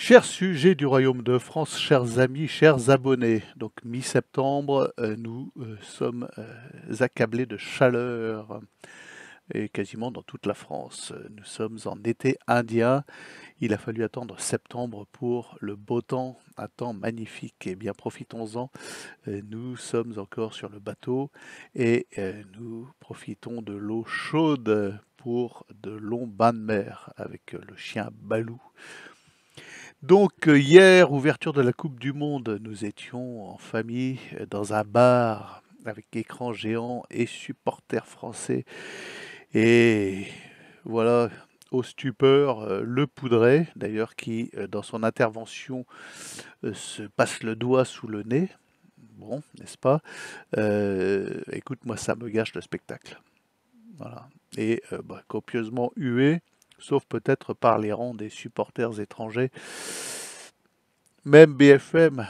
Chers sujets du Royaume de France, chers amis, chers abonnés, donc mi-septembre, nous sommes accablés de chaleur et quasiment dans toute la France. Nous sommes en été indien. Il a fallu attendre septembre pour le beau temps, un temps magnifique. Eh bien, profitons-en. Nous sommes encore sur le bateau et nous profitons de l'eau chaude pour de longs bains de mer avec le chien Balou. Donc hier, ouverture de la Coupe du Monde, nous étions en famille dans un bar avec écran géant et supporters français. Et voilà, au stupeur, le Poudret, d'ailleurs, qui dans son intervention se passe le doigt sous le nez. Bon, n'est-ce pas? Écoute, moi, ça me gâche le spectacle. Voilà. Et copieusement hué, sauf peut-être par les rangs des supporters étrangers. Même BFM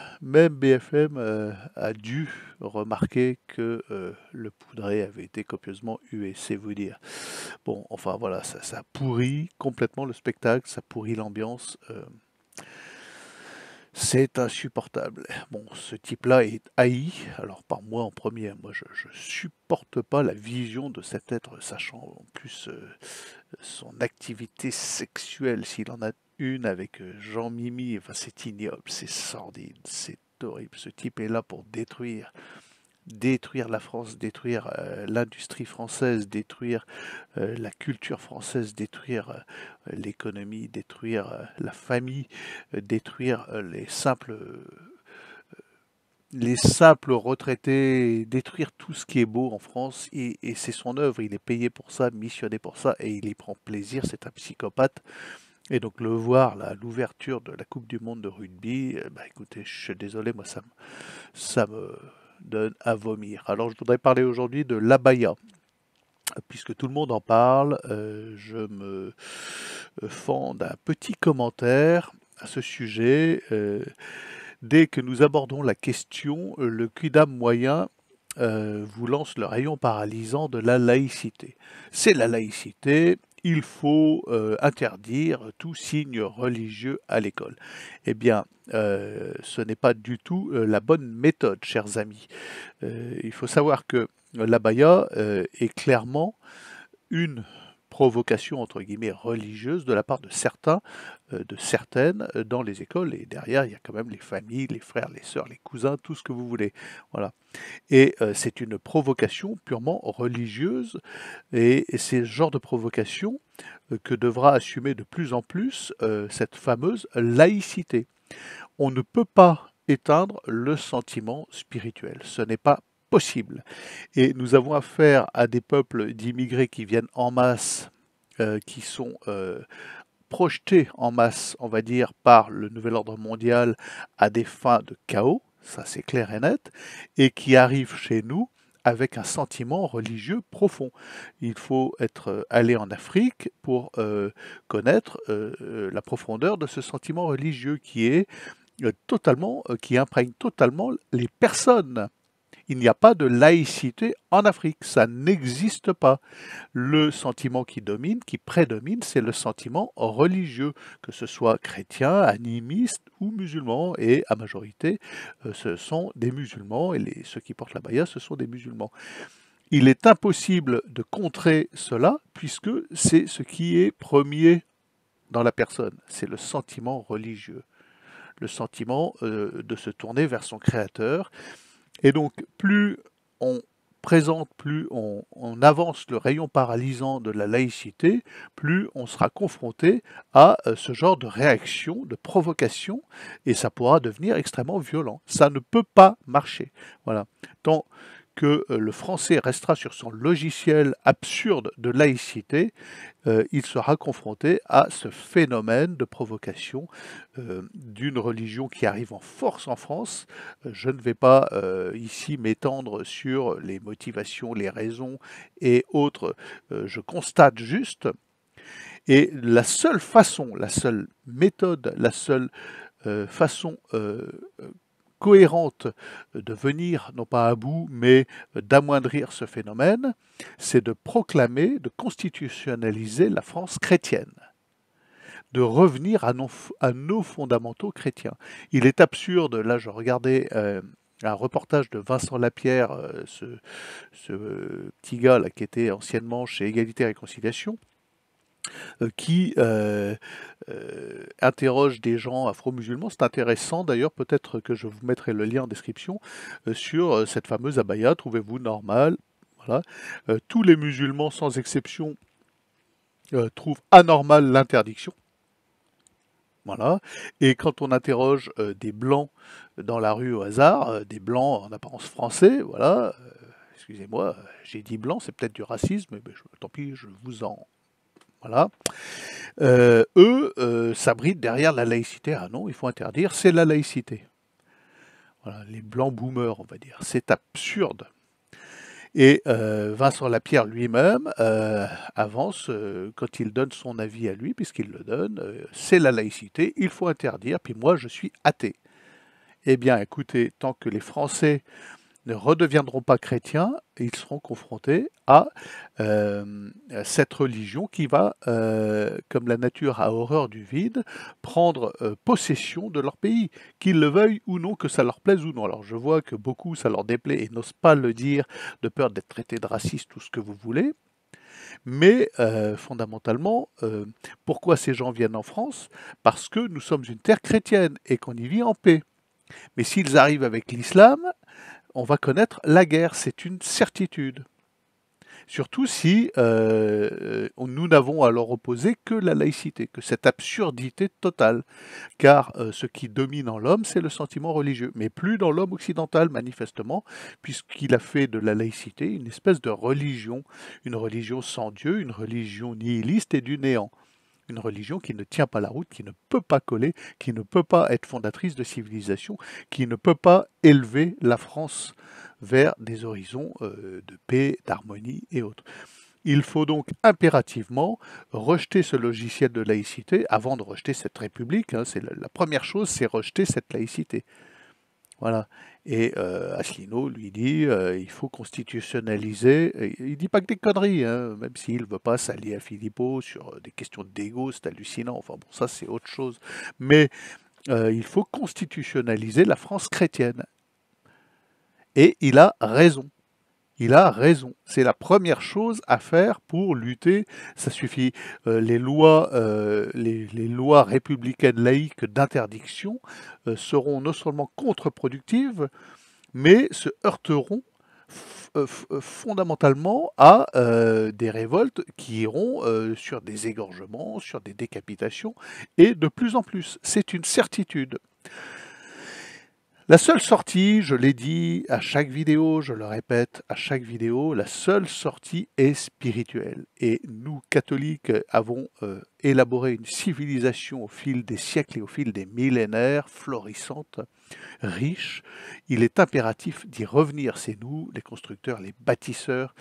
a dû remarquer que le Poudret avait été copieusement hué, c'est vous dire. Bon, enfin voilà, ça pourrit complètement le spectacle, ça pourrit l'ambiance. C'est insupportable. Bon, ce type-là est haï, alors par moi en premier. Moi, je supporte pas la vision de cet être, sachant en plus son activité sexuelle, s'il en a une avec Jean-Mimi, enfin, c'est ignoble, c'est sordide, c'est horrible. Ce type est là pour détruire la France, détruire l'industrie française, détruire la culture française, détruire l'économie, détruire la famille, détruire les simples retraités, détruire tout ce qui est beau en France, et c'est son œuvre, il est payé pour ça, missionné pour ça, et il y prend plaisir, c'est un psychopathe. Et donc le voir là, à l'ouverture de la Coupe du Monde de rugby, écoutez, je suis désolé, moi ça me donne à vomir. Alors je voudrais parler aujourd'hui de l'abaya. Puisque tout le monde en parle, je me fends d'un petit commentaire à ce sujet. Dès que nous abordons la question, le quidam moyen vous lance le rayon paralysant de la laïcité. C'est la laïcité, il faut interdire tout signe religieux à l'école. Eh bien, ce n'est pas du tout la bonne méthode, chers amis. Il faut savoir que l'abaya est clairement une provocation entre guillemets religieuse de la part de certains, de certaines dans les écoles, et derrière il y a quand même les familles, les frères, les sœurs, les cousins, tout ce que vous voulez. Voilà. Et c'est une provocation purement religieuse, et c'est ce genre de provocation que devra assumer de plus en plus cette fameuse laïcité. On ne peut pas éteindre le sentiment spirituel, ce n'est pas possible. Et nous avons affaire à des peuples d'immigrés qui viennent en masse, qui sont projetés en masse, on va dire, par le nouvel ordre mondial à des fins de chaos, ça c'est clair et net, et qui arrivent chez nous avec un sentiment religieux profond. Il faut être allé en Afrique pour connaître la profondeur de ce sentiment religieux qui est qui imprègne totalement les personnes. Il n'y a pas de laïcité en Afrique, ça n'existe pas. Le sentiment qui domine, qui prédomine, c'est le sentiment religieux, que ce soit chrétien, animiste ou musulman, et à majorité, ce sont des musulmans, et ceux qui portent la baya, ce sont des musulmans. Il est impossible de contrer cela, puisque c'est ce qui est premier dans la personne, c'est le sentiment religieux, le sentiment de se tourner vers son créateur. Et donc, plus on présente, plus on avance le rayon paralysant de la laïcité, plus on sera confronté à ce genre de réaction, de provocation, et ça pourra devenir extrêmement violent. Ça ne peut pas marcher. Voilà. Tant que le français restera sur son logiciel absurde de laïcité, il sera confronté à ce phénomène de provocation d'une religion qui arrive en force en France. Je ne vais pas ici m'étendre sur les motivations, les raisons et autres. Je constate juste. Et la seule façon, la seule méthode, la seule façon cohérente de venir, non pas à bout, mais d'amoindrir ce phénomène, c'est de proclamer, de constitutionnaliser la France chrétienne. de revenir à nos fondamentaux chrétiens. Il est absurde, là je regardais un reportage de Vincent Lapierre, ce petit gars là, qui était anciennement chez Égalité et Réconciliation, qui interroge des gens afro-musulmans. C'est intéressant d'ailleurs, peut-être que je vous mettrai le lien en description, sur cette fameuse abaya, trouvez-vous normale? Voilà. Tous les musulmans, sans exception, trouvent anormal l'interdiction. Voilà. Et quand on interroge des blancs dans la rue au hasard, des blancs en apparence français, voilà, excusez-moi, j'ai dit blanc, c'est peut-être du racisme, mais tant pis, je vous en... Voilà. Eux s'abritent derrière la laïcité. Ah non, il faut interdire, c'est la laïcité. Voilà, les blancs boomers, on va dire. C'est absurde. Et Vincent Lapierre lui-même avance, quand il donne son avis à lui, puisqu'il le donne, c'est la laïcité, il faut interdire, puis moi je suis athée. Eh bien écoutez, tant que les Français ne redeviendront pas chrétiens, ils seront confrontés à cette religion qui va, comme la nature a horreur du vide, prendre possession de leur pays, qu'ils le veuillent ou non, que ça leur plaise ou non. Alors je vois que beaucoup, ça leur déplaît et n'osent pas le dire, de peur d'être traités de racistes, tout ce que vous voulez. Mais fondamentalement, pourquoi ces gens viennent en France? Parce que nous sommes une terre chrétienne et qu'on y vit en paix. Mais s'ils arrivent avec l'islam, on va connaître la guerre, c'est une certitude. Surtout si nous n'avons à leur opposer que la laïcité, que cette absurdité totale. Car ce qui domine en l'homme, c'est le sentiment religieux, mais plus dans l'homme occidental, manifestement, puisqu'il a fait de la laïcité une espèce de religion, une religion sans Dieu, une religion nihiliste et du néant. Une religion qui ne tient pas la route, qui ne peut pas coller, qui ne peut pas être fondatrice de civilisation, qui ne peut pas élever la France vers des horizons de paix, d'harmonie et autres. Il faut donc impérativement rejeter ce logiciel de laïcité avant de rejeter cette république. Hein, c'est la première chose, c'est rejeter cette laïcité. Voilà. Et Asselineau lui dit il faut constitutionnaliser. Il dit pas que des conneries, hein, même s'il ne veut pas s'allier à Philippot sur des questions d'égo, c'est hallucinant. Enfin bon, ça c'est autre chose. Mais il faut constitutionnaliser la France chrétienne. Et il a raison. Il a raison. C'est la première chose à faire pour lutter. Ça suffit. Les lois républicaines laïques d'interdiction seront non seulement contre-productives, mais se heurteront fondamentalement à des révoltes qui iront sur des égorgements, sur des décapitations, et de plus en plus. C'est une certitude. La seule sortie, je l'ai dit à chaque vidéo, je le répète à chaque vidéo, la seule sortie est spirituelle. Et nous, catholiques, avons élaboré une civilisation au fil des siècles et au fil des millénaires, florissante, riche. Il est impératif d'y revenir. C'est nous, les constructeurs, les bâtisseurs.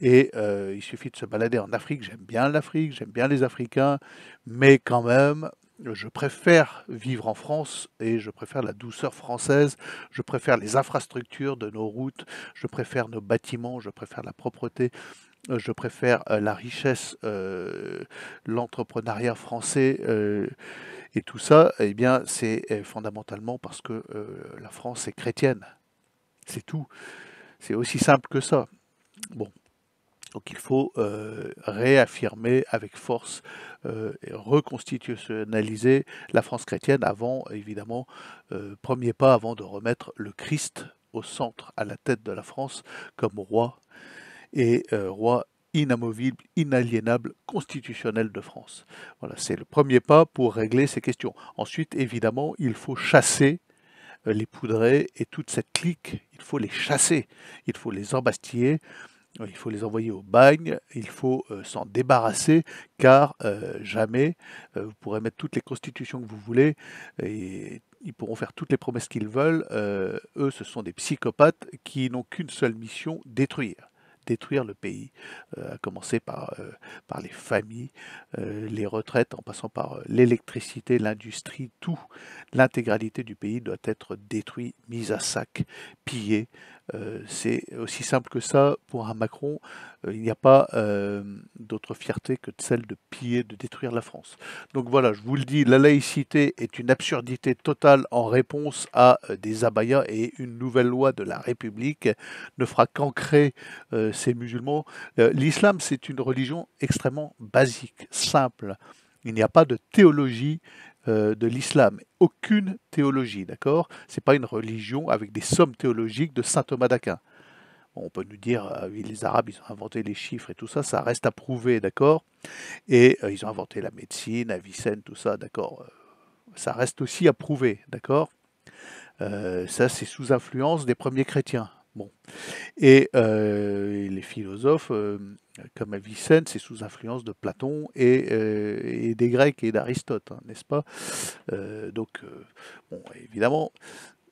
Et il suffit de se balader en Afrique. J'aime bien l'Afrique, j'aime bien les Africains, mais quand même, je préfère vivre en France et je préfère la douceur française, je préfère les infrastructures de nos routes, je préfère nos bâtiments, je préfère la propreté, je préfère la richesse, l'entrepreneuriat français et tout ça, eh bien c'est fondamentalement parce que la France est chrétienne. C'est tout. C'est aussi simple que ça. Bon. Donc il faut réaffirmer avec force et reconstitutionnaliser la France chrétienne avant, évidemment, premier pas avant de remettre le Christ au centre, à la tête de la France, comme roi, et roi inamovible, inaliénable, constitutionnel de France. Voilà, c'est le premier pas pour régler ces questions. Ensuite, évidemment, il faut chasser les poudrés et toute cette clique, il faut les chasser, il faut les embastiller, il faut les envoyer au bagne, il faut s'en débarrasser, car jamais vous pourrez mettre toutes les constitutions que vous voulez, et ils pourront faire toutes les promesses qu'ils veulent. Eux, ce sont des psychopathes qui n'ont qu'une seule mission, détruire le pays, à commencer par les familles, les retraites, en passant par l'électricité, l'industrie, tout. L'intégralité du pays doit être détruit, mise à sac, pillé, C'est aussi simple que ça pour un Macron. Il n'y a pas d'autre fierté que celle de piller, de détruire la France. Donc voilà, je vous le dis, la laïcité est une absurdité totale en réponse à des abayas, et une nouvelle loi de la République ne fera qu'ancrer ces musulmans. L'islam, c'est une religion extrêmement basique, simple. Il n'y a pas de théologie de l'islam. Aucune théologie, d'accord? C'est pas une religion avec des sommes théologiques de saint Thomas d'Aquin. Bon, on peut nous dire, oui, les Arabes, ils ont inventé les chiffres et tout ça, ça reste à prouver, d'accord? Et ils ont inventé la médecine, Avicenne, tout ça, d'accord? Ça reste aussi à prouver, d'accord? Ça, c'est sous influence des premiers chrétiens. Bon. Et les philosophes, comme Avicenne, c'est sous influence de Platon et des Grecs et d'Aristote, hein, n'est-ce pas? Bon, évidemment,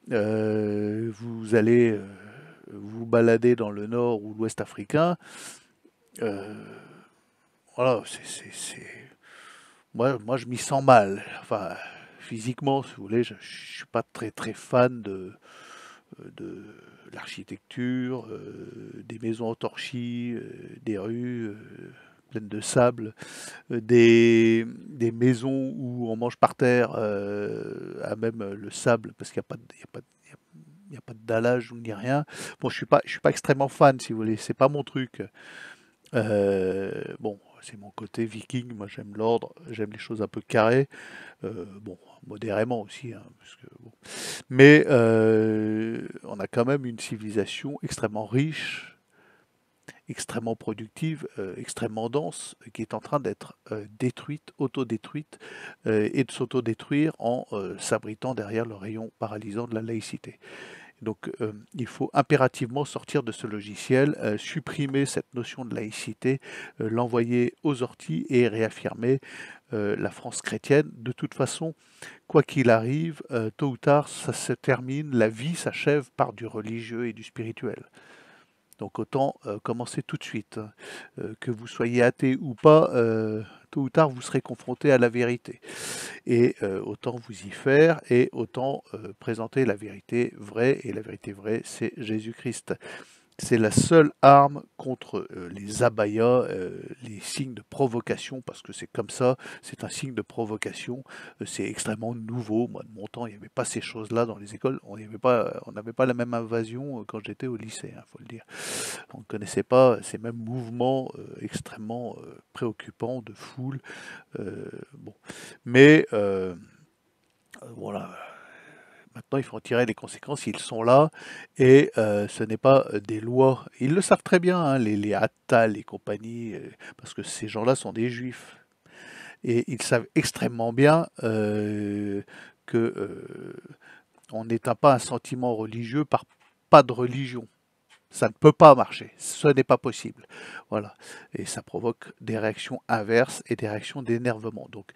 vous allez vous balader dans le nord ou l'ouest africain. euh, voilà, moi, je m'y sens mal. Enfin, physiquement, si vous voulez, je suis pas très très fan de l'architecture, des maisons en torchis, des rues pleines de sable, des maisons où on mange par terre, à même le sable, parce qu'il n'y a pas de, il y a pas de- il y a pas de dallage ni rien. Bon, je suis pas extrêmement fan, si vous voulez, c'est pas mon truc. Bon, c'est mon côté viking, moi j'aime l'ordre, j'aime les choses un peu carrées, bon, modérément aussi, hein, parce que, bon. Mais on a quand même une civilisation extrêmement riche, extrêmement productive, extrêmement dense, qui est en train d'être détruite, autodétruite, et de s'autodétruire en s'abritant derrière le rayon paralysant de la laïcité. Donc il faut impérativement sortir de ce logiciel, supprimer cette notion de laïcité, l'envoyer aux orties et réaffirmer la France chrétienne. De toute façon, quoi qu'il arrive, tôt ou tard, ça se termine, la vie s'achève par du religieux et du spirituel. Donc autant commencer tout de suite. Que vous soyez athée ou pas, tôt ou tard, vous serez confronté à la vérité. Et autant vous y faire, et autant présenter la vérité vraie. Et la vérité vraie, c'est Jésus-Christ. C'est la seule arme contre les abayas, les signes de provocation, parce que c'est comme ça, c'est un signe de provocation, c'est extrêmement nouveau. Moi, de mon temps, il n'y avait pas ces choses-là dans les écoles, on n'avait pas la même invasion quand j'étais au lycée, il faut le dire. On ne connaissait pas ces mêmes mouvements extrêmement préoccupants de foule. Bon. Mais voilà, maintenant, il faut en tirer les conséquences, ils sont là, et ce n'est pas des lois. Ils le savent très bien, hein, les Attal et compagnie, parce que ces gens-là sont des juifs. Et ils savent extrêmement bien que on n'éteint pas un sentiment religieux par pas de religion. Ça ne peut pas marcher, ce n'est pas possible. Voilà. Et ça provoque des réactions inverses et des réactions d'énervement. Donc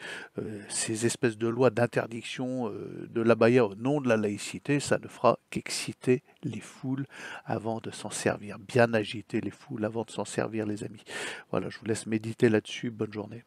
ces espèces de lois d'interdiction de l'abaya au nom de la laïcité, ça ne fera qu'exciter les foules avant de s'en servir, bien agiter les foules avant de s'en servir, les amis. Voilà, je vous laisse méditer là-dessus. Bonne journée.